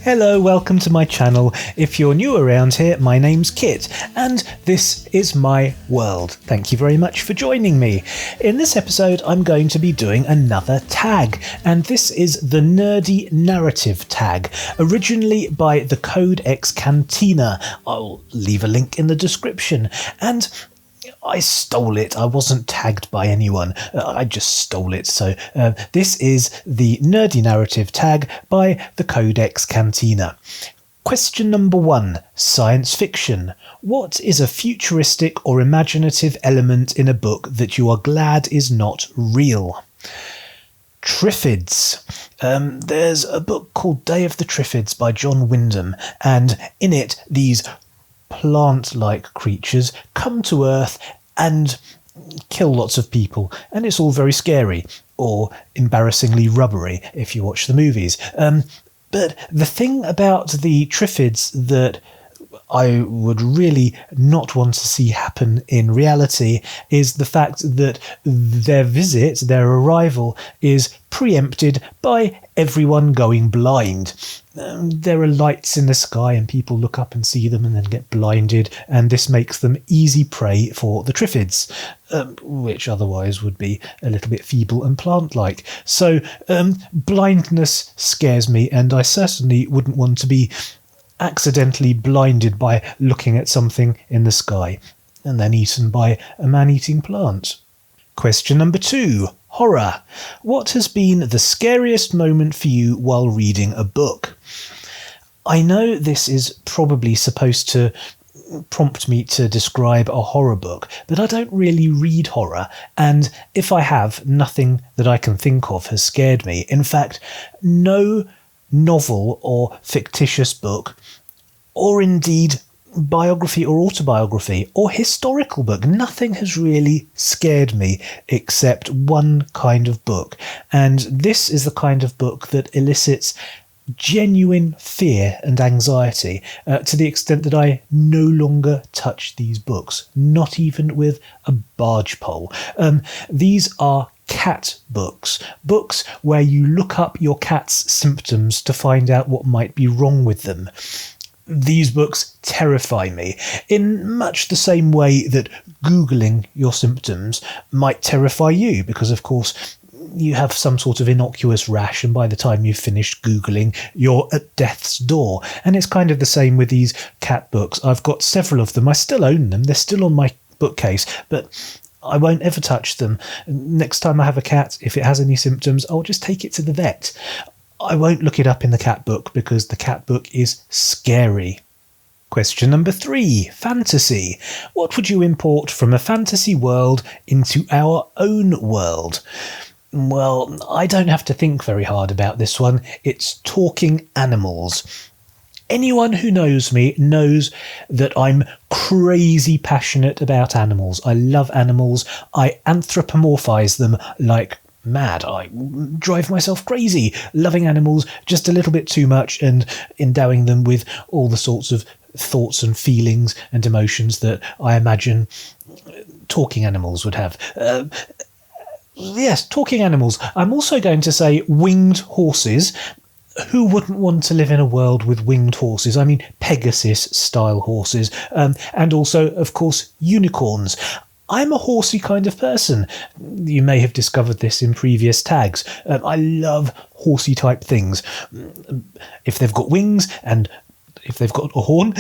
Hello, welcome to my channel. If you're new around here, my name's Kit, and this is my world. Thank you very much for joining me. In this episode, I'm going to be doing another tag, and this is the Nerdy Narrative tag, originally by the CodeX Cantina. I'll leave a link in the description, and I stole it. I wasn't tagged by anyone. I just stole it. So this is the Nerdy Narrative tag by the CodeX Cantina. Question number 1. Science fiction. What is a futuristic or imaginative element in a book that you are glad is not real? Triffids. There's a book called Day of the Triffids by John Wyndham, and in it these plant-like creatures come to Earth and kill lots of people, and it's all very scary, or embarrassingly rubbery if you watch the movies. But the thing about the Triffids that I would really not want to see happen in reality is the fact that their visit, their arrival, is preempted by everyone going blind. There are lights in the sky and people look up and see them and then get blinded, and this makes them easy prey for the Triffids, which otherwise would be a little bit feeble and plant-like. So blindness scares me, and I certainly wouldn't want to be accidentally blinded by looking at something in the sky and then eaten by a man-eating plant. Question number 2. Horror. What has been the scariest moment for you while reading a book? I know this is probably supposed to prompt me to describe a horror book, but I don't really read horror, and if I have, nothing that I can think of has scared me. In fact, no novel or fictitious book, or indeed biography or autobiography or historical book, nothing has really scared me except one kind of book, and this is the kind of book that elicits genuine fear and anxiety to the extent that I no longer touch these books, not even with a barge pole. These are cat books where you look up your cat's symptoms to find out what might be wrong with them. These books terrify me in much the same way that Googling your symptoms might terrify you, because of course you have some sort of innocuous rash, and by the time you've finished Googling, you're at death's door. And it's kind of the same with these cat books. I've got several of them. I still own them. They're still on my bookcase, but I won't ever touch them. Next time I have a cat, if it has any symptoms, I'll just take it to the vet. I won't look it up in the cat book because the cat book is scary. Question number 3. Fantasy. What would you import from a fantasy world into our own world? Well, I don't have to think very hard about this one. It's talking animals. Anyone who knows me knows that I'm crazy passionate about animals. I love animals. I anthropomorphize them like mad. I drive myself crazy loving animals just a little bit too much and endowing them with all the sorts of thoughts and feelings and emotions that I imagine talking animals would have. Yes, talking animals. I'm also going to say winged horses. Who wouldn't want to live in a world with winged horses? I mean, Pegasus-style horses. And also, of course, unicorns. I'm a horsey kind of person. You may have discovered this in previous tags. I love horsey-type things. If they've got wings and if they've got a horn,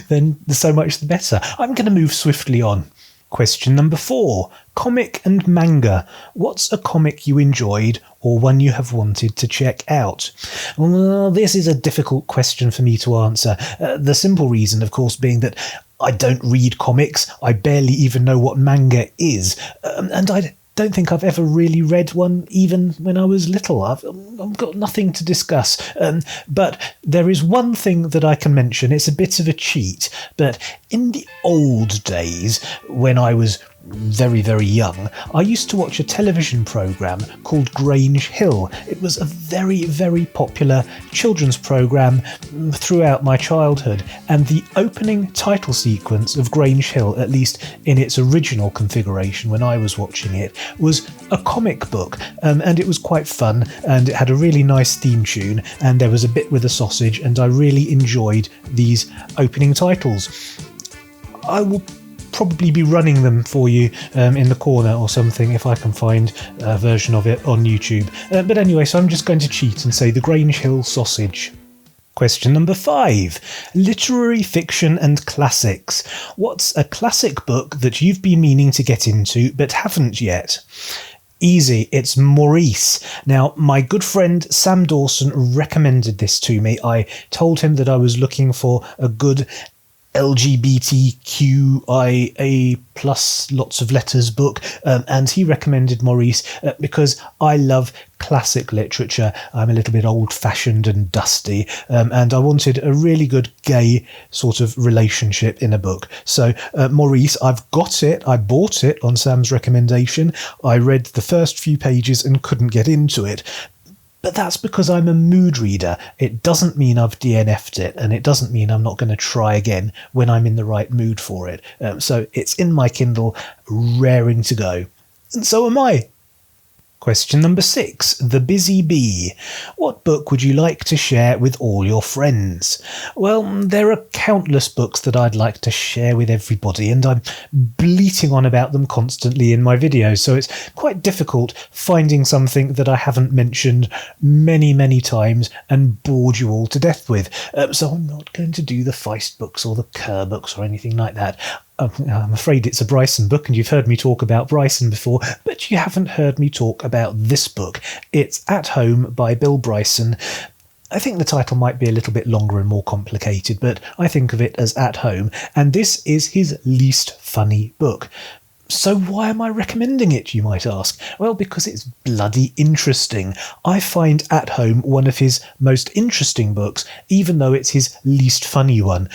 then so much the better. I'm going to move swiftly on. Question number 4. Comic and manga. What's a comic you enjoyed or one you have wanted to check out? Well, this is a difficult question for me to answer. The simple reason, of course, being that I don't read comics. I barely even know what manga is. And I don't think I've ever really read one, even when I was little. I've got nothing to discuss. But there is one thing that I can mention. It's a bit of a cheat. But in the old days, when I was very, very young, I used to watch a television programme called Grange Hill. It was a very, very popular children's programme throughout my childhood, and the opening title sequence of Grange Hill, at least in its original configuration when I was watching it, was a comic book, and it was quite fun, and it had a really nice theme tune, and there was a bit with a sausage, and I really enjoyed these opening titles. I will probably be running them for you in the corner or something if I can find a version of it on YouTube. But anyway, so I'm just going to cheat and say the Grange Hill sausage. Question number 5. Literary fiction and classics. What's a classic book that you've been meaning to get into but haven't yet? Easy, it's Maurice. Now, my good friend Sam Dawson recommended this to me. I told him that I was looking for a good LGBTQIA plus lots of letters book, and he recommended Maurice because I love classic literature. I'm a little bit old-fashioned and dusty, and I wanted a really good gay sort of relationship in a book. So Maurice, I've got it. I bought it on Sam's recommendation. I read the first few pages and couldn't get into it. But that's because I'm a mood reader. It doesn't mean I've DNF'd it, and it doesn't mean I'm not going to try again when I'm in the right mood for it. So it's in my Kindle, raring to go. And so am I. Question number 6. The Busy Bee. What book would you like to share with all your friends? Well, there are countless books that I'd like to share with everybody, and I'm bleating on about them constantly in my videos, so it's quite difficult finding something that I haven't mentioned many, many times and bored you all to death with. So I'm not going to do the Feist books or the Kerr books or anything like that. I'm afraid it's a Bryson book, and you've heard me talk about Bryson before, but you haven't heard me talk about this book. It's At Home by Bill Bryson. I think the title might be a little bit longer and more complicated, but I think of it as At Home, and this is his least funny book. So why am I recommending it, you might ask? Well, because it's bloody interesting. I find At Home one of his most interesting books, even though it's his least funny one.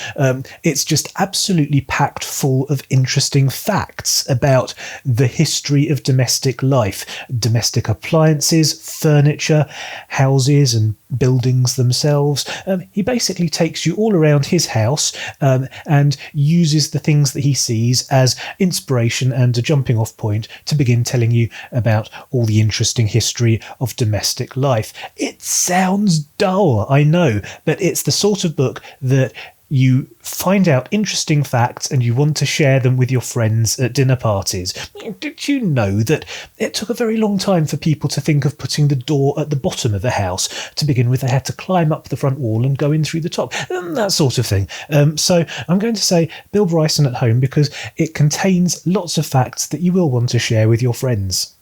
It's just absolutely packed full of interesting facts about the history of domestic life, domestic appliances, furniture, houses and buildings themselves. He basically takes you all around his house and uses the things that he sees as inspiration and a jumping off point to begin telling you about all the interesting history of domestic life. It sounds dull, I know, but it's the sort of book that you find out interesting facts and you want to share them with your friends at dinner parties. Did you know that it took a very long time for people to think of putting the door at the bottom of a house? To begin with, they had to climb up the front wall and go in through the top, that sort of thing. So I'm going to say Bill Bryson At Home because it contains lots of facts that you will want to share with your friends.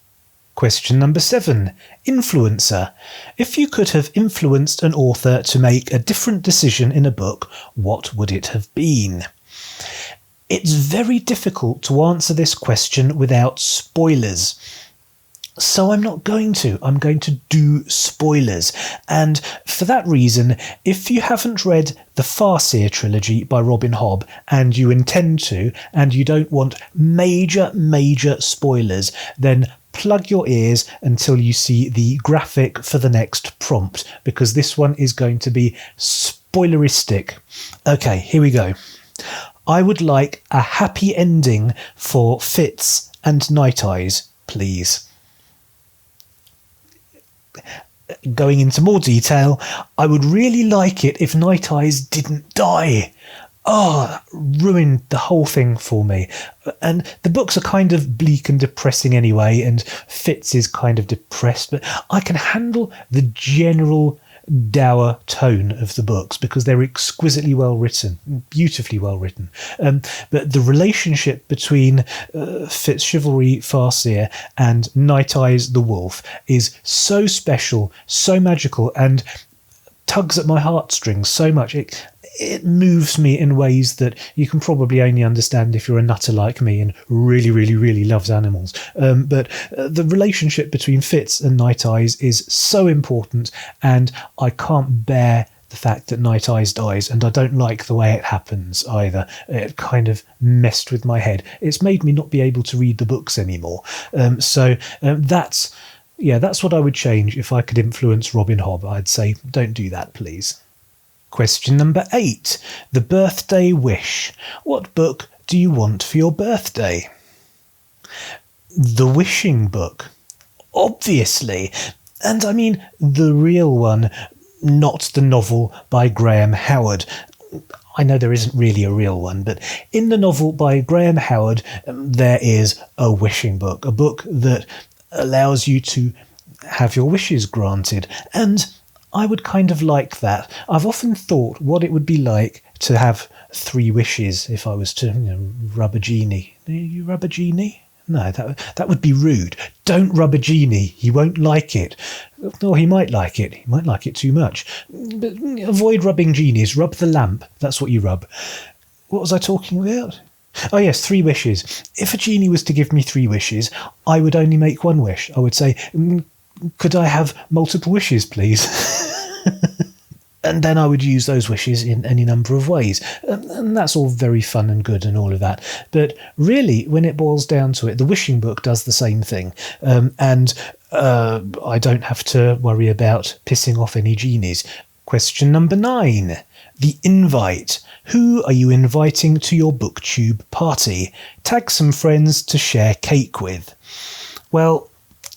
Question number 7. Influencer. If you could have influenced an author to make a different decision in a book, what would it have been? It's very difficult to answer this question without spoilers. So I'm not going to. I'm going to do spoilers. And for that reason, if you haven't read the Farseer trilogy by Robin Hobb, and you intend to, and you don't want major spoilers, then plug your ears until you see the graphic for the next prompt, because this one is going to be spoileristic. Okay, here we go. I would like a happy ending for Fitz and Night Eyes, please. Going into more detail, I would really like it if Night Eyes didn't die. Oh, that ruined the whole thing for me. And the books are kind of bleak and depressing anyway, and Fitz is kind of depressed, but I can handle the general dour tone of the books because they're exquisitely well written, beautifully well written. But the relationship between Fitz Chivalry Farseer and Night Eyes the Wolf is so special, so magical, and tugs at my heartstrings so much. It moves me in ways that you can probably only understand if you're a nutter like me and really loves animals. But the relationship between Fitz and Night Eyes is so important, and I can't bear the fact that Night Eyes dies, and I don't like the way it happens either. It kind of messed with my head. It's made me not be able to read the books anymore. That's what I would change if I could influence Robin Hobb. I'd say, don't do that, please. Question number 8. The birthday wish. What book do you want for your birthday? The Wishing Book. Obviously. And I mean the real one, not the novel by Graham Howard. I know there isn't really a real one, but in the novel by Graham Howard, there is a wishing book, a book that allows you to have your wishes granted. And I would kind of like that. I've often thought what it would be like to have 3 wishes if I was to rub a genie. Do you rub a genie? No, that would be rude. Don't rub a genie. He won't like it. Or he might like it. He might like it too much. But avoid rubbing genies. Rub the lamp. That's what you rub. What was I talking about? Oh yes, 3 wishes. If a genie was to give me 3 wishes, I would only make 1 wish. I would say, could I have multiple wishes, please? And then I would use those wishes in any number of ways. And that's all very fun and good and all of that. But really, when it boils down to it, the wishing book does the same thing. I don't have to worry about pissing off any genies. Question number 9. The invite. Who are you inviting to your BookTube party? Tag some friends to share cake with. Well,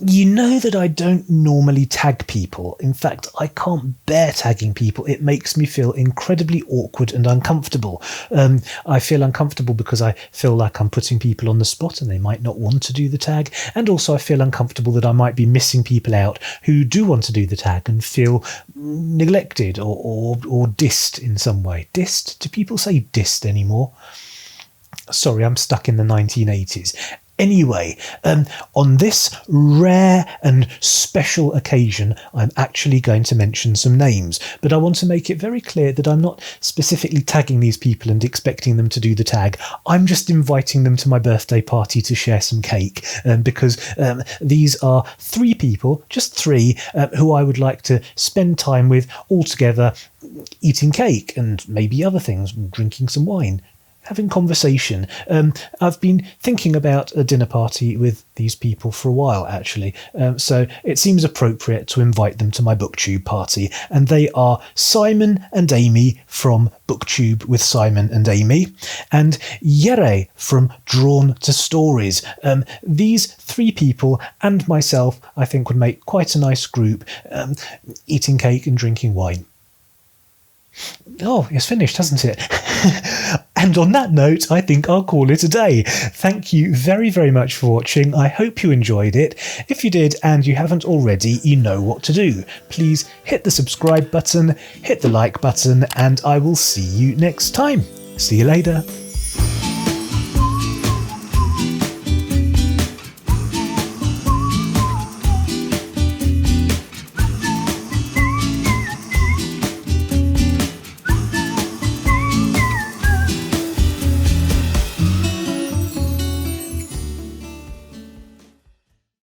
you know that I don't normally tag people. In fact, I can't bear tagging people. It makes me feel incredibly awkward and uncomfortable. I feel uncomfortable because I feel like I'm putting people on the spot and they might not want to do the tag. And also I feel uncomfortable that I might be missing people out who do want to do the tag and feel neglected or dissed in some way. Dissed? Do people say dissed anymore? Sorry, I'm stuck in the 1980s. Anyway, on this rare and special occasion, I'm actually going to mention some names, but I want to make it very clear that I'm not specifically tagging these people and expecting them to do the tag. I'm just inviting them to my birthday party to share some cake, because these are 3 people, just 3, who I would like to spend time with all together, eating cake and maybe other things, drinking some wine. Having conversation. I've been thinking about a dinner party with these people for a while, actually, so it seems appropriate to invite them to my BookTube party, and they are Simon and Amy from BookTube with Simon and Amy, and Yere from Drawn to Stories. These 3 people and myself, I think, would make quite a nice group, eating cake and drinking wine. Oh, it's finished, hasn't it? And on that note, I think I'll call it a day. Thank you very, very much for watching. I hope you enjoyed it. If you did and you haven't already, you know what to do. Please hit the subscribe button, hit the like button, and I will see you next time. See you later.